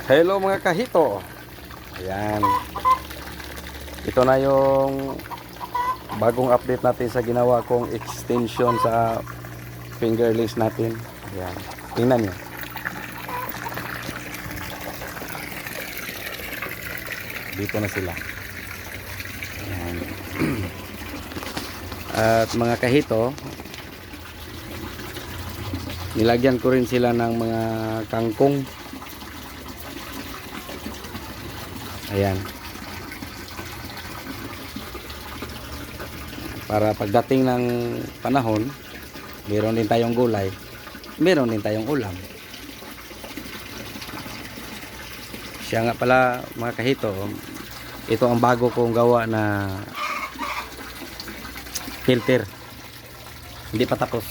Hello mga kahito. Ayan. Ito na yung bagong update natin sa ginawa kong extension sa fingerlings natin. Ayan. Tingnan nyo. Dito na sila. Ayan. At mga kahito, nilagyan ko rin sila ng mga kangkong. Ayan. Para pagdating ng panahon, meron din tayong gulay, meron din tayong ulam. Siya nga pala mga kahito, ito ang bago kong gawa na filter. Hindi pa tapos.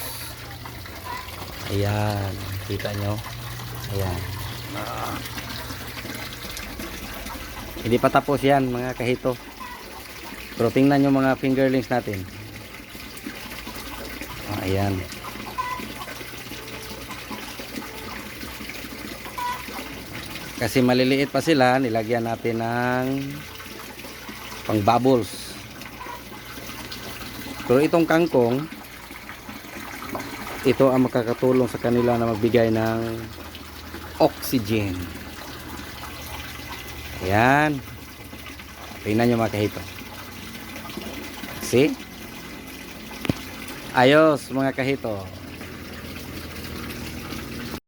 Ayan, kita nyo. Ayan. Hindi pa tapos yan mga kahito. Pero tingnan nyo mga fingerlings natin. Ayan. Kasi maliliit pa sila, nilagyan natin ng pang bubbles. Pero itong kangkong, ito ang makakatulong sa kanila na magbigay ng oxygen. Ayan. Tingnan nyo mga kahito. See? Ayos mga kahito.